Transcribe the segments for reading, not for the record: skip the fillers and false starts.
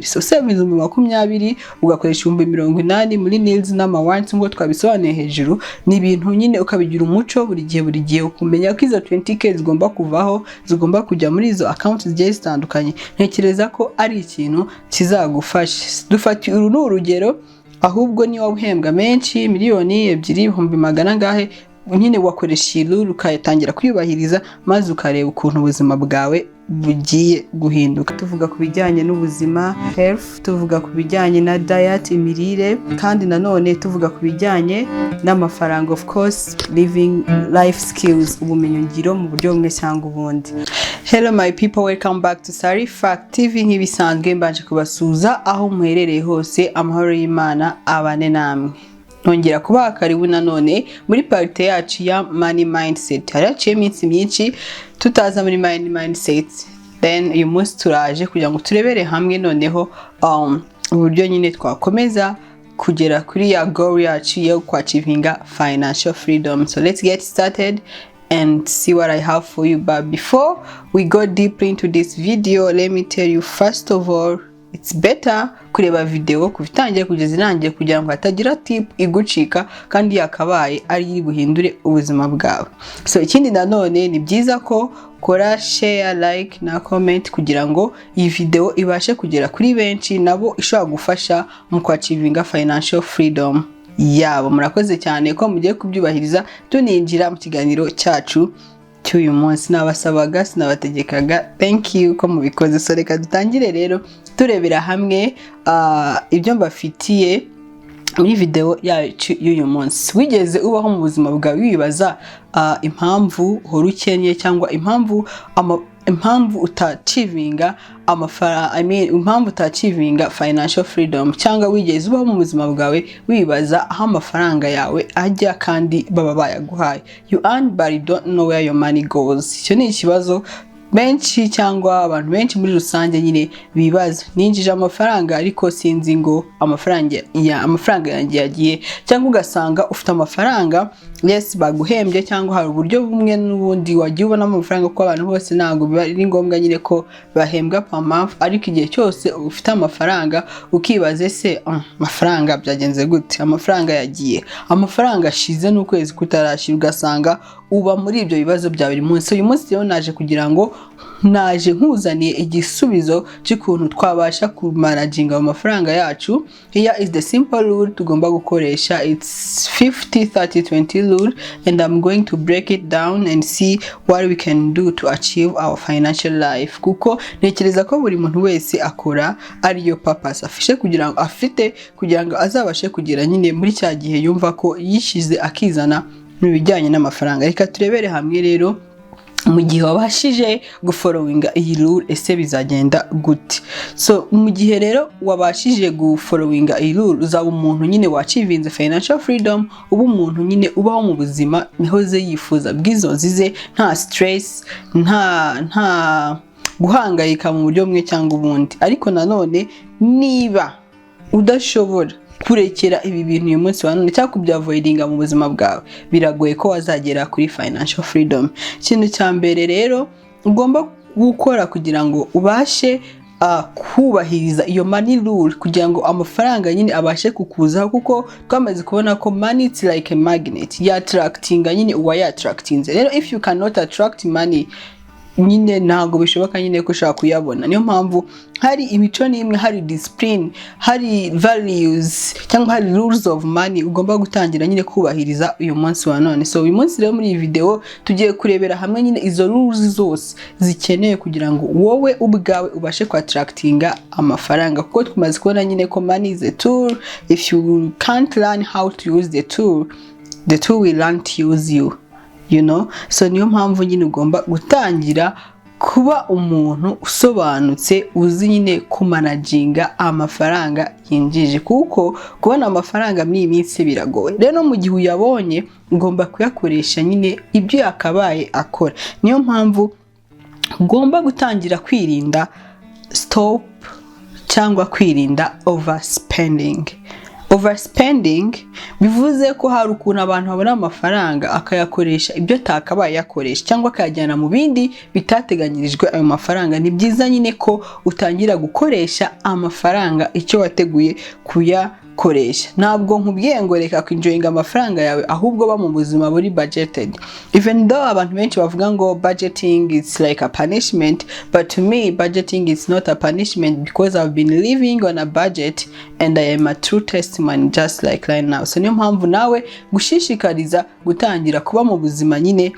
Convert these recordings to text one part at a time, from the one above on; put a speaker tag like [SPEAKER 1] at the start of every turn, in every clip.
[SPEAKER 1] So save 20 ugakoresha 80 muri needs n'amawants ngo twabisobanuye hejuru ni ibintu nyine ukabigira umuco buri gihe ukumenya ko izo 20k zigomba kuvaho zigomba kujya muri izo accounts zigiye zitandukanye. Ntekereza ko ari ikintu kizagufasha. Dufati uru n'urugero ahubwo ni wahembwa menshi miliyoni 2,000 ngahe nyine wakoresha iruru ukayitangira kwiyubahiriza maze ukareba ukuntu ubuzima bwawe bugiye guhinduka. Tuvuga ku bijyanye n'ubuzima health, tuvuga ku bijyanye na diet imirire, kandi nanone tuvuga ku bijyanye n'amafaranga, of course living life skills, ubumenyi ngiro mu buryo bumwe cyangwa ubundi. Hello my people, welcome back to Sari Fact TV. Nk'ibisanzwe mbanje kubasuza aho muherereye hose, amahoro y'Imana abane namwe. Nongera kubaha karibu nanone muri parte yacu ya money mindset. Haraciye iminsi myinshi tutaza muri money mindset, then uyu munsi turaje kugira ngo turebere hamwe noneho uburyo nyine twakomeza kugera kuri ya goal yacu yo kwachievinga financial freedom. So let's get started and see what I have for you. But before we go deep into this video, let me tell you first of all, it's better kureba video kuvitangira kugeza irangiye kugira ngo hatagira tip igucika kandi yakabaye ari buhindure ubuzima bwawe. So ikindi nanone ni byiza ko kora share, like na comment kugira ngo iyi video ibashe kugera kuri benshi nabo ishobora gufasha mu kwachievinga financial freedom yabo. Murakoze cyane ko mugiye kubyubahiriza. Tuninjira mu kiganiro cyacu cy'uyu munsi, nabasabaga sinabategekaga, thank you ko mubikoze. So reka dutangire rero turebera hamwe ibyo mbafitiye muri video yacu y'uyu munsi. Wigeze ubaho mu buzima bwawe wibaza impamvu horukenye cyangwa impamvu utachievinga impamvu utachievinga financial freedom, cyangwa wigeze ubaho mu buzima bwawe wibaza aho amafaranga yawe ajya kandi baba bayaguhaye? You earn but you don't know where your money goes. Icyo ni ikibazo benshi cyangwa abantu benshi muri rusange nyine bibaza. Ninjije amafaranga ariko sinzi ngo amafaranga yanjye yagiye, cyangwa ugasanga ufite amafaranga yes baguhembye, cyangwa hari uburyo bumwe n'ubundi wagiye ubona amafaranga ko abantu bose ntago bari ngombwa nyine ko bahembwa per month, ariko igihe cyose ufite amafaranga ukibaze se amafaranga byagenze gute, amafaranga yagiye, amafaranga ashize n'ukwezi kutarashira, ugasanga uba muri ibyo bibazo bya buri munsi. Uyu munsi rero naje kugira ngo naje nkuzaniye igisubizo cy'ukuntu twabasha kumanaginga amafaranga yacu. Here is the simple rule tugomba gukoresha. It's 50-30-20 rule, and I'm going to break it down and see what we can do to achieve our financial life. Kuko ntekereza ko buri muntu wese akora ariyo purpose afite kugira ngo azabashe kugira nyine muri cya gihe yumva ko yishize akizana mu bijyanye n'amafaranga. Reka turebere hamwe rero mu gihe wabashije gufollowinga iyi rule ese bizagenda gute. So mu gihe rero wabashije gufollowinga iyi rule uzaba umuntu nyine wachievinze financial freedom, uba umuntu nyine ubaho mu buzima nihoze yifuza bw'inzozi ze, nta stress, nta guhangayika mu buryo bumwe cyangwa ubundi. Ariko nanone niba udashobora kurekera ibi bintu uyu munsi wanone cyangwa kubyavoidinga mu buzima bwawe, biragoye ko wazagera kuri financial freedom. Ikintu cya mbere rero ugomba gukora kugira ngo ubashe kubahiriza iyo money rule, kugira ngo amafaranga nyine abashe kukuzaho, kuko twamaze kubona ko money it's like a magnet, ya attractinga nyine uwa ya attractinze. Rero if you cannot attract money nyine ntago bishoboka nyine ko ushaka kuyabona. Niyo mpamvu hari imico n'imwe, hari discipline, hari values cyangwa hari rules of money ugomba gutangira nyine kubahiriza uyu munsi wa none. So uyu munsi rero muri iyi video tugiye kurebera hamwe nyine izo rules zose zikeneye kugira ngo wowe ubwawe ubashe ku attractinga amafaranga, kuko tumaze kubona nyine ko money is a tool. If you can't learn how to use the tool will learn to use you, you know. So niyo mpamvu nyine ugomba gutangira kuba umuntu usobanutse uzi nyine kumanaginga amafaranga yinjije, kuko kubona amafaranga muri iyi minsi biragoye. Rero mu gihe uyabonye ugomba kuyakoresha nyine ibyo yakabaye akora. Niyo mpamvu ugomba gutangira kwirinda stop cyangwa kwirinda overspending. Overspending bivuze ko hari ukuntu abantu babona amafaranga akayakoresha ibyo atakabaye yakoresha cyangwa akayajyana mu bindi bitateganyirijwe ayo mafaranga. Ni byiza nyine ko utangira gukoresha amafaranga icyo wateguye kuyakoresha. Ntabwo nkubwiye ngo reka kwinjoyinga amafaranga yawe, ahubwo ba mu buzima buri budgeted. Even though abantu benshi bavuga ngo budgeting is like a punishment, but to me budgeting is not a punishment because I've been living on a budget and I am a true testimony just like right now. So niyo mpamvu nawe gushishikariza gutangira kuba mu buzima nyine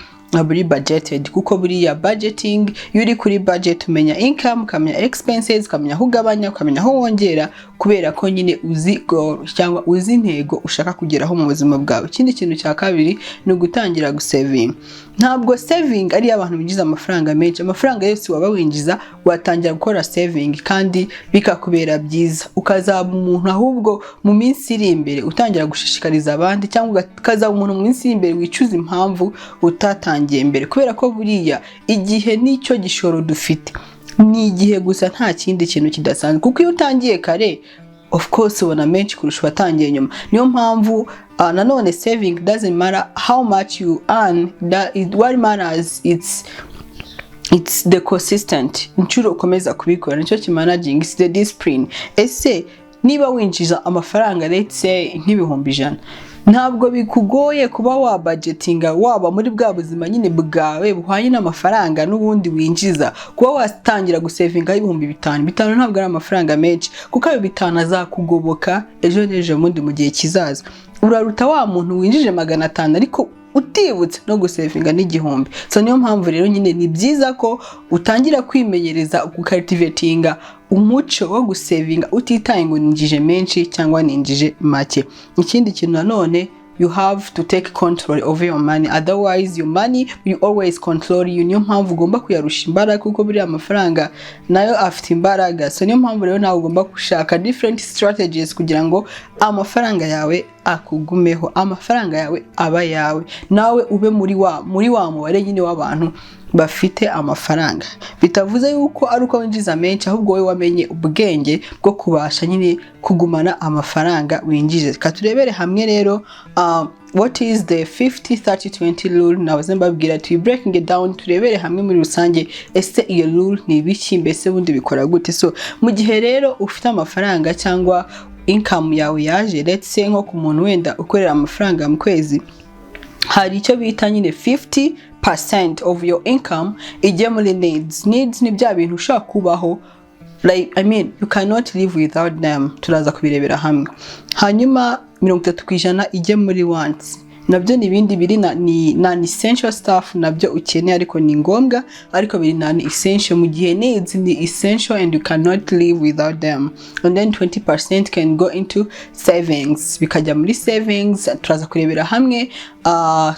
[SPEAKER 1] buri budgeted, kuko buriya budgeting iyo uri kuri budget umenya income, ukamenya expenses, ukamenya aho ugabanya, ukamenya aho wongera, kubera ko nyine uzi goal cyangwa uzi intego ushaka kugeraho mu buzima bwawe. Ikindi kintu cya kabiri ni ugutangira gusaving. Ntabwo saving ari abantu binjiza amafaranga menshi. Amafaranga yose waba winjiza watangira gukora saving kandi bikakubera byiza, ukazaba umuntu ahubwo mu minsi iri imbere utangira gushishikariza abandi, cyangwa ukazaba umuntu mu minsi iri imbere wicuza impamvu utatangiye mbere, kubera ko buriya igihe nicyo gishoro dufite. Ni igihe gusa, nta kindi kintu kidasanzwe, kuko iyo utangiye kare of course ubona menshi kurusha watangiye nyuma. Niyo mpamvu nanone saving doesn't matter how much you earn, what matters it's the consistent. Inshuro ukomeza kubikora nicyo kimanaging, it's the discipline. Ese niba winjiza amafaranga let's say nk'ibihumbi 100, ntabwo bikugoye kuba wa budgetinga, waba muri bwa buzima nyine bwawe buhanye n'amafaranga n'ubundi winjiza, kuba watangira gusavinga ibihumbi 5. 5 ntabwo ari amafaranga menshi, kuko ayo 5 azakugoboka ejo n'ejo bundi mu gihe kizaza. Uraruta wa muntu winjije 500 ariko utibutse no gusavinga n'igihumbi. So niyo mpamvu rero nyine ni byiza ko utangira kwimenyereza gucultivatinga umuco wo gusavinga utitaye ngo ninjije menshi cyangwa ninjije make. Ikindi kintu nanone, you have to take control over your money, otherwise your money will always control you. Niyo mpamvu ugomba kuyarusha imbaraga, kuko buri amafaranga nayo afite imbaraga. So niyo mpamvu rero nawe ugomba gushaka different strategies kugira ngo amafaranga yawe akugumeho, amafaranga yawe aba yawe, nawe ube muri wa mubare nyine w'abantu bafite amafaranga. Bitavuze yuko ari uko winjiza menshi, ahubwo wowe wamenye ubwenge bwo kubasha nyine kugumana amafaranga winjije. Katurebere hamwe rero what is the 50-30-20 rule. Nabaze mbabwira tu breaking it down, turebere hamwe muri rusange ese iyo rule ni ibiki, mbese bundi bikora gute. So mu gihe rero ufite amafaranga cyangwa income yawe yaje, let's say nko ku muntu wenda ukorera amafaranga mu kwezi, hari icyo bita nyine 50% of your income ijye muri needs. Needs ni bya bintu ushaka kubaho, like you cannot live without them. Turaza kubirebera hamwe. Hanyuma 30% ijye muri wants. Nabyo ni ibindi biri na essential stuff, nabyo ukeneye ariko ni ngombwa, ariko biri na essential. Mu gihe needs ni essential and you cannot live without them. And then 20% can go into savings, bikajya muri savings. Turaza kurebera hamwe.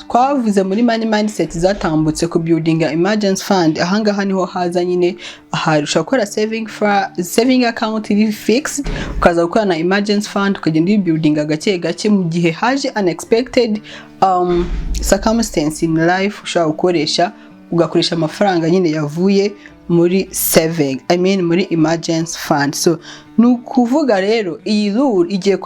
[SPEAKER 1] Twavuze muri money mindset zatambutse ku building emergency fund. Ahangaha niho haza nyine ushaka gukora saving account iri fixed, ukaza gukora na emergency fund, ukagenda building gake gake mu gihe haje unexpected circumstance in life. Ushaka ugakoresha amafaranga nyine yavuye muri saving, muri emergency fund. So nukuvuga rero iyi rule igiye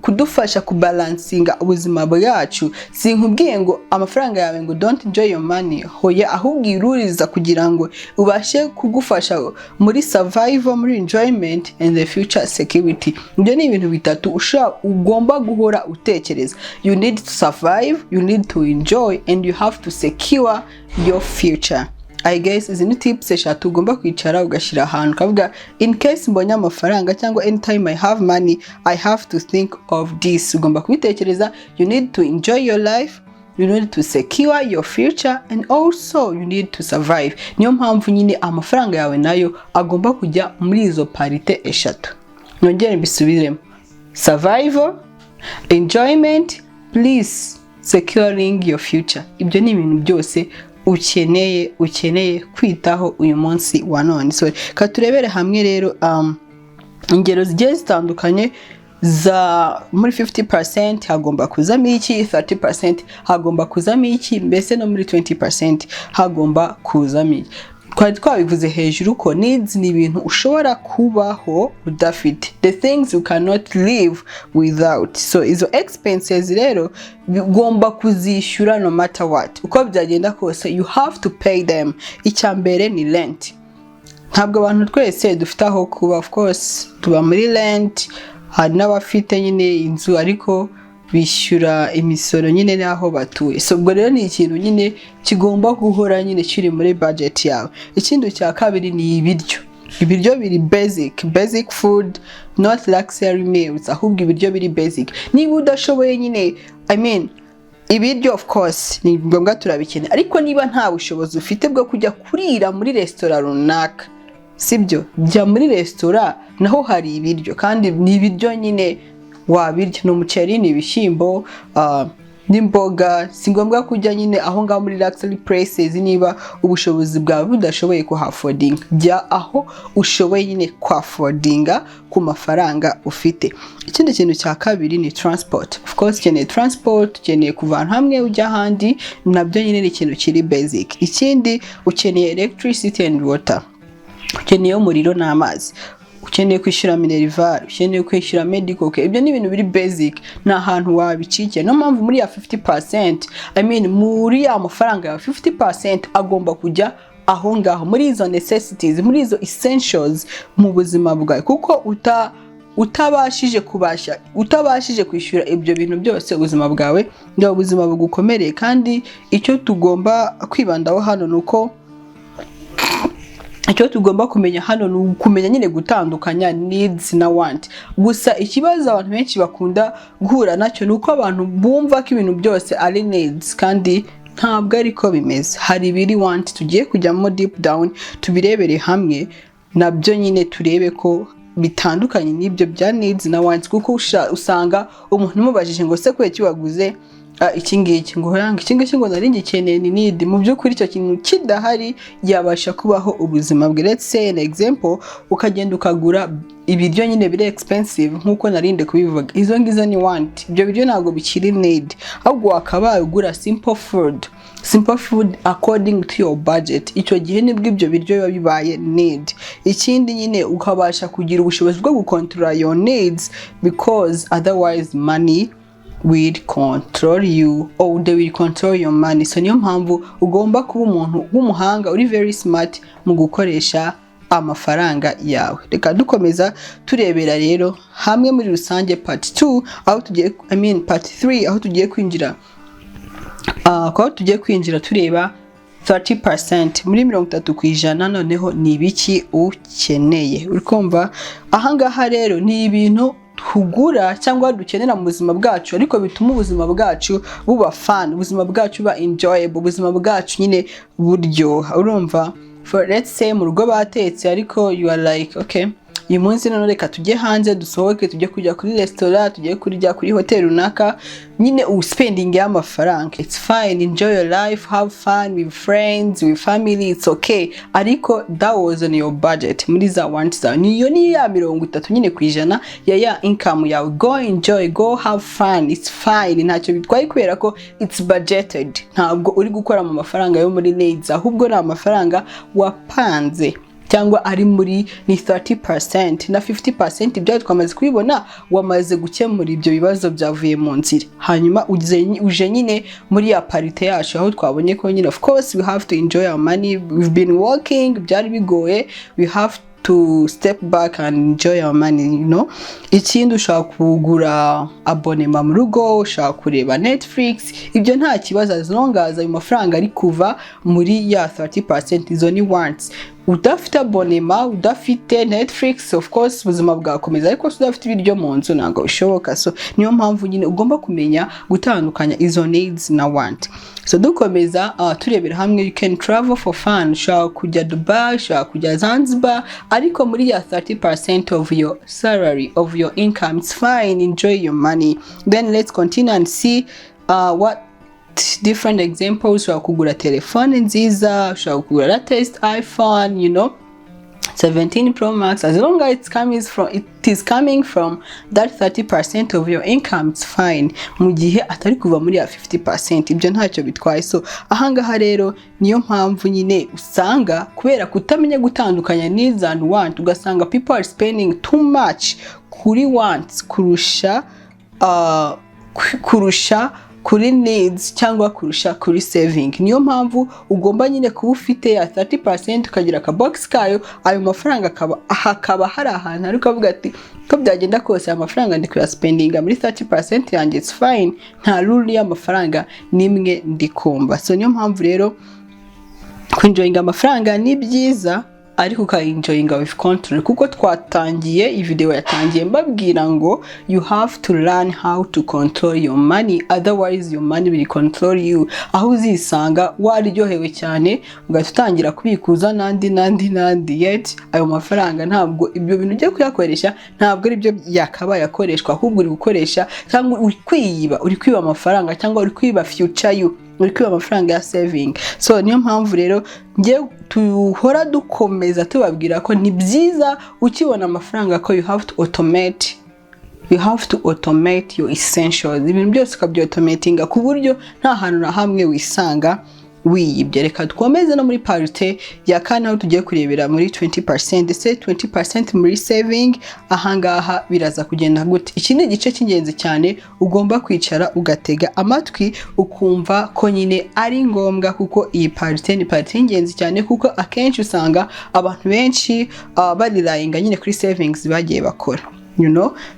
[SPEAKER 1] kudufasha kubalansinga ubuzima bwacu. Sinkubwiye ngo amafaranga yawe ngo don't enjoy your money, hoya, ahubwo iruriza kugira ngo ubashe kugufasha muri survival, muri enjoyment and the future security. Ibyo ni ibintu bitatu ugomba guhora utekereza. You need to survive, you need to enjoy, and you have to secure your future. I guess izi ni tips eshatu ugomba kwicara ugashyira ahantu kavuga in case mbonye amafaranga cyangwa anytime I have money I have to think of this. Ugomba kubitekereza. You need to enjoy your life, you need to secure your future, and also you need to survive. Niyo mpamvu nyine amafaranga yawe nayo agomba kujya muri izo parite eshatu. Nongere mbisubiremo: survival, enjoyment, please securing your future. Ibyo ni ibintu byose ukeneye kwitaho uyu munsi wa none. So katurebere hamwe rero ingero zigiye zitandukanye za muri 50% hagomba kuzamo iki, 30% hagomba kuzamo iki, mbese no muri 20% hagomba kuzamo iki. twari twabivuze hejuru ko needs ni ibintu ushobora kubaho udafite, the things you cannot live without. So izo expenses rero ugomba kuzishyura no matter what, uko byagenda kose you have to pay them. Icyambere ni rent. Ntabwo abantu twese dufite aho kuba, of course tuba muri rent, hari n'abafite nyine inzu ariko bishyura imisoro nyine n'aho batuye. So ubwo rero ni ikintu nyine kigomba guhora nyine kiri muri budget yawe. Ikindi cya kabiri ni ibiryo. Ibiryo biri basic food, not luxury meals, ahubwo ibiryo biri basic. Niba udashoboye nyine ibiryo of course ni ngombwa turabikeneye, ariko niba nta bushobozi ufite bwo kujya kurira muri restaurant runaka, sibyo, jya muri restaurant naho hari ibiryo kandi ni ibiryo nyine wabirya, ni umuceri, ni ibishyimbo, n'imboga. Si ngombwa kujya nyine aho ngaho muri luxury places niba ubushobozi bwawe budashoboye kuhafodinga. Jya aho ushoboye nyine kwafodinga ku mafaranga ufite. Ikindi kintu cya kabiri ni transport. Of course ukeneye transport, ukeneye kuvana hamwe ujya ahandi, nabyo nyine ni ikintu kiri basic. Ikindi ukeneye electricity and water, ukeneye umuriro n'amazi, ukeneye kwishyura minerval, ukeneye kwishyura medical care. Ibyo ni ibintu biri basic, nta hantu wabicike. No mpamvu muri ya 50%, muri ya mafaranga ya 50% agomba kujya aho ngaho muri izo necessities, muri izo essentials mu buzima bwawe, kuko utabashije kwishyura ibyo bintu byose ubuzima bwawe ndio ubuzima bugukomereye. Kandi icyo tugomba kwibandaho hano nuko icyo tugomba kumenya hano ni ukumenya nyine gutandukanya needs na want. Gusa ikibazo abantu benshi bakunda guhura nacyo ni uko abantu bumva ko ibintu byose ari needs kandi ntabwo ariko bimeze. Hari ibiri want, tugiye kujyamo deep down tubirebere hamwe, nabyo nyine turebe ko bitandukanye n'ibyo bya needs na want. Kuko usanga umuntu umubajije ngo se kweki waguze iki ngiki, ngo yanga iki ngiki ngo nari ngikeneye ni need, mu by'ukuri icyo kintu kidahari yabasha kubaho ubuzima bwe. Let's say an example, ukagenda ukagura ibiryo nyine biri expensive nkuko narinde kubivuga, izo ngizo ni want. Ibyo biryo ntabwo bikiri need, ahubwo wakabaye ugura simple food according to your budget. Icyo gihe nibwo ibyo biryo biba bibaye need. Ikindi nyine ukabasha kugira ubushobozi bwo gukontrola your needs, because otherwise money will control you, or they will control your money. So niyo mpamvu ugomba kuba umuntu w'umuhanga, uri very smart mu gukoresha amafaranga yawe. Reka dukomeza turebera rero hamwe muri rusange part 2 aho tugiye part 3 aho tugiye kwinjira tureba 30%, muri 30%. Noneho ni ibiki ukeneye. Urikumva ahangaha rero ni ibintu tugura cyangwa dukenera mu buzima bwacu, ariko bituma ubuzima bwacu buba fun, ubuzima bwacu buba enjoyable, ubuzima bwacu nyine buryoha. Urumva, for let's say mu rugo batetse ariko you are like okay, uyu munsi none reka tujye hanze dusohoke, tujye kujya kuri restaurant, tujye kurya kuri hotel runaka, nyine spending y'amafaranga. It's fine, enjoy your life, have fun with friends, with family, it's okay, ariko that was on your budget. Muri za want zawe niyo ni ya 30 nyine kwijana ya income yawe. Go enjoy, go have fun, it's fine, ntacyo bitwaye kubera ko it's budgeted. Ntabwo uri gukora mu mafaranga yo muri needs, ahubwo ni amafaranga wapanze cyangwa ari muri ni 30% na 50%. Ibyo twamaze kubibona, wamaze gukemura ibyo bibazo byavuye mu nzira. Hanyuma uje nyine muri ya parite yacu aho twabonye ko nyine of course we have to enjoy our money, we've been working, byari bigoye, we have to step back and enjoy our money, you know. Ikindi ushaka kugura abonema mu rugo, ushaka kureba Netflix, ibyo nta kibazo as long as ayo mafaranga ari kuva muri ya 30%. Izo ni wants. Udafite abonema, udafite Netflix, of course ubuzima bwakomeza, ariko udafite ibiryo mu nzu ntabwo bishoboka. So niyo mpamvu nyine ugomba kumenya gutandukanya izo needs na want. So dukomeza turebera hamwe, you can travel for fun, ushaka kujya Dubai, ushaka kujya Zanzibar, ariko muri ya 30% of your salary, of your income. It's fine, enjoy your money. Then let's continue and see what different examples. Ushaka kugura telefone nziza, ushaka kugura latest iPhone, you know, 17 Pro Max, as long as it is coming from that 30% of your income, it's fine. Mu gihe atari kuva muri ya 50%, ibyo ntacyo bitwaye. So ahangaha rero niyo mpamvu nyine usanga kubera kutamenya gutandukanya needs and want, ugasanga people are spending too much kuri wants kurusha kuri needs cyangwa kurusha kuri saving. Niyo mpamvu ugomba nyine kuba ufite ya 30% ukagira ka box kayo, ayo mafaranga hakaba hari ahantu ariko avuga ati ko byagenda kose amafaranga ndi kuya spendinga muri 30% yanjye, it's fine, nta rule y'amafaranga nimwe ndikumva. So niyo mpamvu rero kwinjoyinga amafaranga ni byiza, ariko ukaenjoyinga with control, kuko twatangiye iyi video yatangiye mbabwira ngo you have to learn how to control your money, otherwise your money will control you. Aho uzisanga waryohewe cyane ugatangira kubikuza nandi yet ayo mafaranga ntabwo ibyo bintu ujye kuyakoresha, ntabwo ari byo yakaba yakoreshwa, ahubwo uri gukoresha cyangwa uri kwiba amafaranga, cyangwa uri kwiba future you, uri kwiba amafaranga ya saving. So niyo mpamvu rero ngiye tuhora dukomeza tubabwira ko ni byiza ukibona amafaranga ko you have to automate your essentials, ibintu byose ukabyotomatinga ku buryo nta hantu na hamwe wisanga wiyibye. Reka dukomeze no muri parite ya kane aho tugiye kurebera muri 20%, se 20% muri saving. Ahangaha biraza kugenda gute? Iki ni igice cy'ingenzi cyane ugomba kwicara ugatega amatwi ukumva ko nyine ari ngombwa, kuko iyi parite ni parite y'ingenzi cyane, kuko akenshi usanga abantu benshi barirayinga nyine kuri savings bagiye bakora.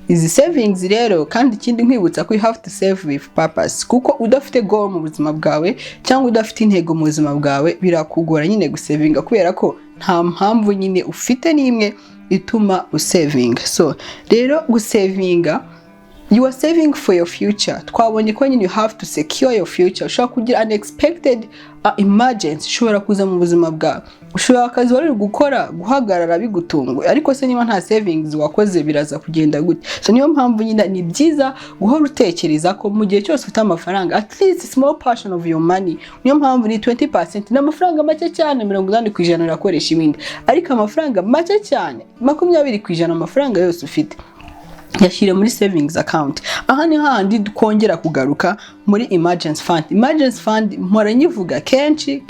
[SPEAKER 1] Izi savings rero, kandi ikindi nkwibutsa ko you have to save with purpose, kuko udafite goal mu buzima bwawe cyangwa udafite intego mu buzima bwawe birakugora nyine gusavinga, kubera ko nta mpamvu nyine ufite n'imwe ituma usavinga. So rero gusavinga, you are saving for your future. Twabonye ko nyine you have to secure your future. Ushobora kugira unexpected emergency ushobora kuza mu buzima bwawe, ushobora akazi wari gukora guhagarara bigutunguye, ariko se niba nta savings wakoze biraza kugenda gute? So niyo mpamvu nyine ni byiza guhora utekereza ko mu gihe cyose ufite amafaranga, at least small portion of your money, niyo mpamvu ni 20%, n'amafaranga make cyane 80% urakoresha ibindi, ariko amafaranga make cyane 20% amafaranga yose ufite yashyire muri savings account. Aha ni handi dukongera kugaruka muri emergency fund. Emergency fund mpora nyivuga kenshi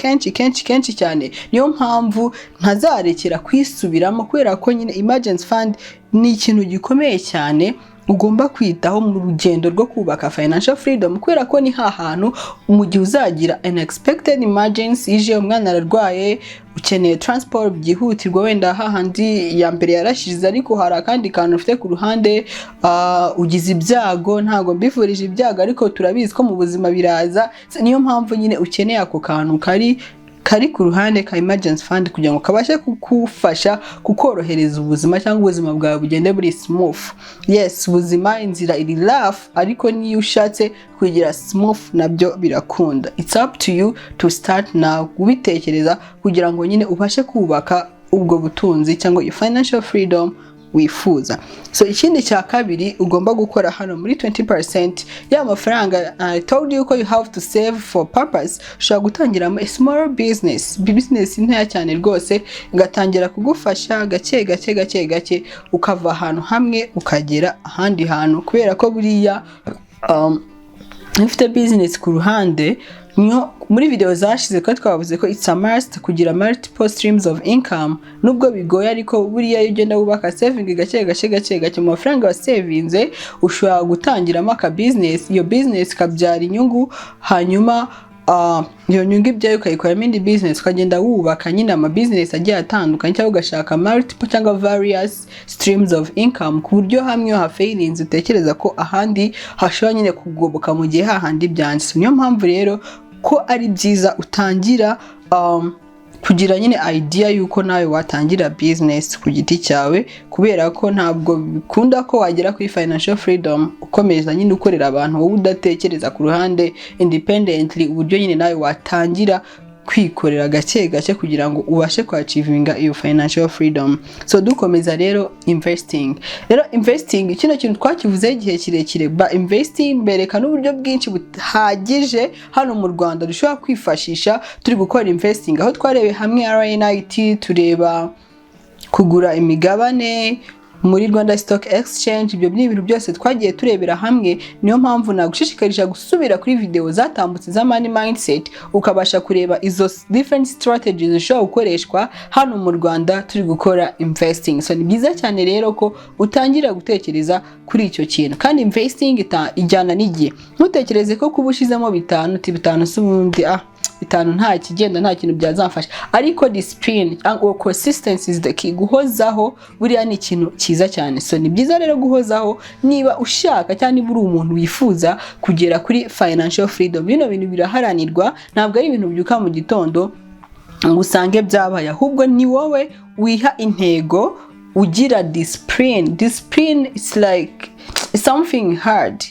[SPEAKER 1] cyane, niyo mpamvu ntazarekera kwisubiramo, kubera ko nyine emergency fund ni ikintu gikomeye cyane ugomba kwitaho mu rugendo rwo kubaka financial freedom, kubera ko ni hantu mu gihe uzagira unexpected emergency, ije umwana ararwaye, ukeneye transport byihutirwa, wenda hahandi ya mbere yarashize ariko hari akandi kantu ufite ku ruhande, ugize ibyago, ntago mbifurije ibyago ariko turabizi ko mu buzima biraza. Niyo mpamvu nyine ukeneye ako kantu kari ku ruhande ka emergency fund, kugira ngo kabashe kukufasha kukorohereza ubuzima, cyangwa ubuzima bwawe bugende buri smooth. Yes, ubuzima inzira iri rough, ariko niyo ushatse kugira smooth nabyo birakunda. It's up to you to start now kubitekereza, kugira ngo nyine ubashe kubaka ubwo butunzi cyangwa your financial freedom wifuza. So ikindi cya kabiri ugomba gukora hano muri 20% ya mafaranga, I told you ko you have to save for purpose. Ushobora gutangira a small business ntoya cyane rwose, igatangira kugufasha gake ukava ahantu hamwe ukagera ahandi hantu, kubera ko buriya ufite business ku ruhande. Muri video zashize ko twavuze ko it's a must kugira multiple streams of income, nubwo bigoye ariko buriya iyo ugenda wubaka saving gake mu mafaranga wa savinze, ushobora gutangiramo aka business, iyo business kabyara inyungu, hanyuma iyo nyungu ibyayo ukayikoramo indi business, ukagenda wubaka nyine ama business agiye atandukanye, cyangwa ugashaka multiple cyangwa various streams of income, ku buryo hamwe yo hafailinze utekereza ko ahandi hashobora nyine kugoboka mu gihe hahandi byanze. Niyo mpamvu rero ko ari byiza utangira kugira nyine idea yuko nawe watangira business ku giti cyawe, kubera ko ntabwo bikunda ko wagera kuri financial freedom ukomeza nyine ukorera abantu wowe udatekereza ku ruhande independently, uburyo nyine nawe watangira kwikorera gake kugira ngo ubashe kwachievinga iyo financial freedom. So dukomeza rero investing. Kino kintu twakivuze igihe kirekire, ba investing bereka n'uburyo bwinshi buhagije hano mu Rwanda dushobora kwifashisha turi gukora investing, aho twarebe hamwe RNIT, tureba kugura imigabane muri Rwanda Stock Exchange. Ibyo ni ibintu byose twagiye turebera hamwe, niyo mpamvu nagushishikarije gusubira kuri video zatambutse za money mindset ukabasha kureba izo different strategies zishobora gukoreshwa hano mu Rwanda turi gukora investing. So ni byiza cyane rero ko utangira gutekereza kuri icyo kintu, kandi investing ijyana n'igihe. Ntutekereze ko kuba ushizemo bitanu s'ubundi bitanu nta kigenda nta kintu byazamfasha, ariko discipline or consistency is the key. Guhozaho buriya ni ikintu cyiza cyane. So ni byiza rero guhozaho niba ushaka cyane uri umuntu wifuza kugera kuri financial freedom. Bino bintu biraharanirwa, ntabwo ari ibintu byuka mu gitondo ngo usange byabaye, ahubwo ni wowe wiha intego, ugira discipline is like something hard,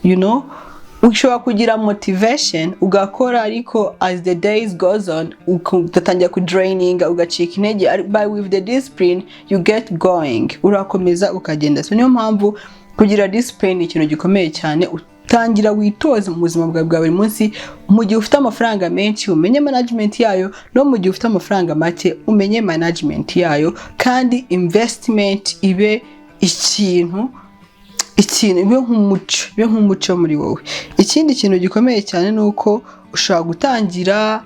[SPEAKER 1] you know. Ushobora kugira motivation ugakora, ariko as the days goes on ugatangira ku draining, ugacika intege, but with the discipline you get going, urakomeza ukagenda. So niyo mpamvu kugira discipline ikintu gikomeye cyane. Utangira witoze mu buzima bwawe bwa buri munsi. Mu gihe ufite amafaranga menshi umenye management yayo, no mu gihe ufite amafaranga make umenye management yayo, kandi investment ibe ikintu ibe nk'umuco muri wowe. Ikindi kintu gikomeye cyane nuko ushobora gutangira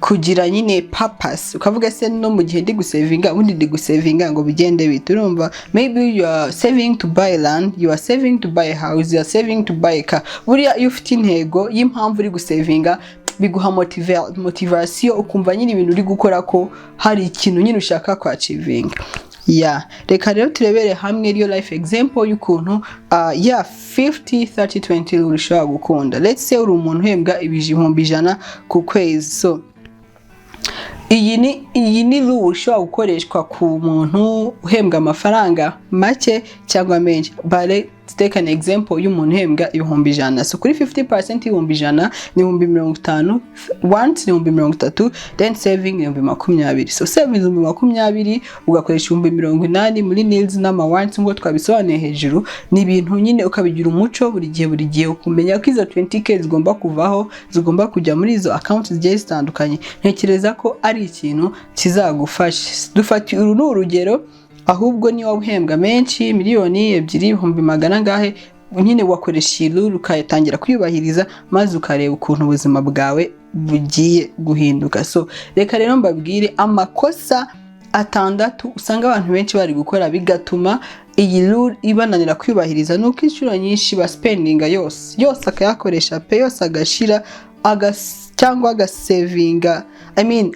[SPEAKER 1] kugira nyine purpose, ukavuga se no mu gihe ndi gusavinga ubundi ndi gusavinga ngo bigende bite. Urumva, maybe you are saving to buy land, you are saving to buy a house, you are saving to buy a car. Buriya iyo ufite intego y'impamvu uri gusavinga biguha motivation, ukumva nyine ibintu uri gukora ko hari ikintu nyine ushaka ku achieving. Reka rero turebere hamwe real life example y'ukuntu 50-30-20 rule ushobora gukunda. Let's say uri umuntu uhembwa ibihumbi 100 ku kwezi. So iyi ni rule ushobora gukoreshwa ku muntu uhembwa amafaranga make cyangwa menshi. But let's take an example y'umuntu uhembwa ibihumbi 100. So kuri 50% y'ibihumbi 100 ni ibihumbi 50, once ni ibihumbi 30, then saving ni ibihumbi 20. So saving ni ibihumbi 20 ugakoresha ibihumbi 80 muri needs n'amawants ngo twabisobanuye hejuru. Ni ibintu nyine ukabigira umuco buri gihe ukumenya ko izo 20k zigomba kuvaho, zigomba kujya muri izo accounts zigiye zitandukanye. Ntekereza ko ari ikintu kizagufasha. Dufati uru urugero, ahubwo niba uhembwa menshi miliyoni 2,200 ngahe, nyine wakoresha iyi ukayatangira kwiyubahiriza, maze ukareba ukuntu ubuzima bwawe bugiye guhinduka. So reka rero mbabwire amakosa 6 usanga abantu benshi bari gukora bigatuma iyi rule ibananira kwiyubahiriza. Nuko inshuro nyinshi ba spendinga yose akayakoresha pe, yose agashira cyangwa agasavinga,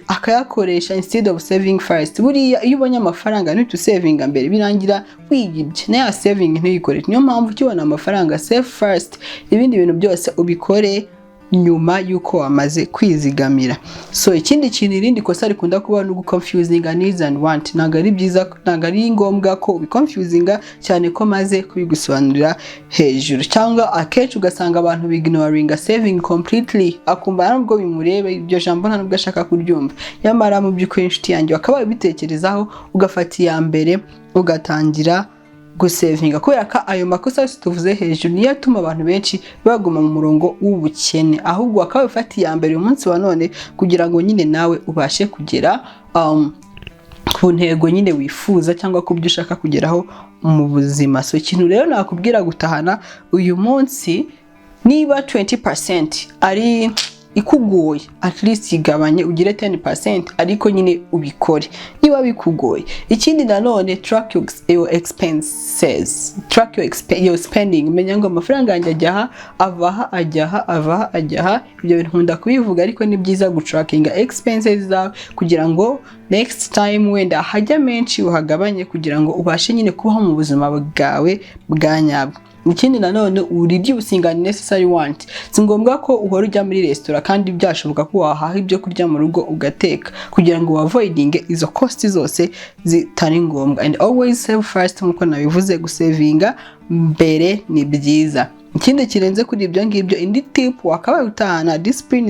[SPEAKER 1] akayakoresha instead of saving first. Buriya iyo ubonye amafaranga ntutu savinga mbere birangira wigibye, na saving ntuyikoreshe. Niyo mpamvu ukibona amafaranga save first, ibindi bintu byose ubikore nyuma yuko wamaze kwizigamira. So ikindi kintu, irindi kosa rikunda kuba no confusing needs and want. Ntago ari byiza, ntago ari ngombwa ko ubiconfusinga cyane ko maze kubigusobanurira hejuru. Cyangwa akenshi ugasanga abantu bignoringa saving completely, akumva ntabwo bimurebe ibyo jambo ntabwo ashaka kuryumva. Yamara mu by'ukuri inshuti yanjye akaba bitekerezaho, ugafata iya mbere ugatangira gusavinga. Kubera ko ayo makosa yose tuvuze hejuru niyo atuma abantu benshi baguma mu murongo w'ubukene, ahubwo akabifata iya mbere umunsi wa none kugira ngo nyine nawe ubashe kugera ku ntego nyine wifuza cyangwa ku byo ushaka kugeraho mu buzima. So ikintu rero nakubwira gutahana uyu munsi, niba 20% ari ikugoye, at least igabanye ugire 10%, ariko nyine ubikore niba bikugoye. Ikindi nanone, track your expenses, track your spending. Menya ngo amafaranga yanjye ajyaha, avaha. Ibyo bintu nkunda kubivuga, ariko ni byiza gutrackinga expenses zawe kugira ngo next time wenda hajya menshi uhagabanye, kugira ngo ubashe nyine kubaho mu buzima bwawe bwa nyabwo. Ikindi nanone, reducing unnecessary want. Si ngombwa ko uhora ujya muri restaurant, kandi byashoboka ko wahaha ibyo kurya mu rugo ugateka, kugira ngo avoiding izo cost zose zitari ngombwa. And always save first, nkuko nabivuze, gusavinga mbere ni byiza. Ikindi kirenze kuri ibyo ngibyo, indi tip wakabaye utahana, discipline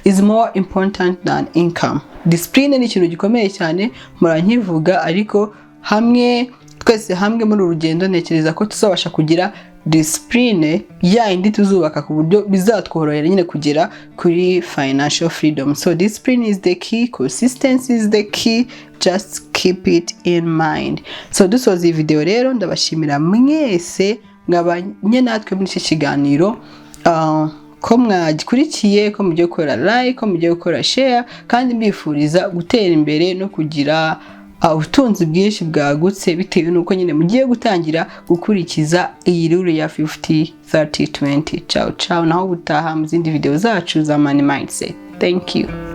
[SPEAKER 1] is more important than income. Discipline ni ikintu gikomeye cyane, murankivuga, ariko hamwe twese hamwe muri urugendo ntekereza ko tuzabasha kugira discipline ya indi tuzubaka ku buryo bizatworohera nyine kugera kuri financial freedom. So discipline is the key, consistency is the key, just keep it in mind. So dusoza iyi video rero ndabashimira mwese mwabanye natwe muri iki kiganiro, ko mwagikurikiye, ko mugiye gukora like, ko mugiye gukora share, kandi mbifuriza gutera imbere no kugira ubutunzi bwinshi bwagutse bitewe nuko nyine mugiye gutangira gukurikiza iyi rule ya 50-30-20. Ciao ciao, naho gutaha mu zindi video zacu za money mindset. Thank you.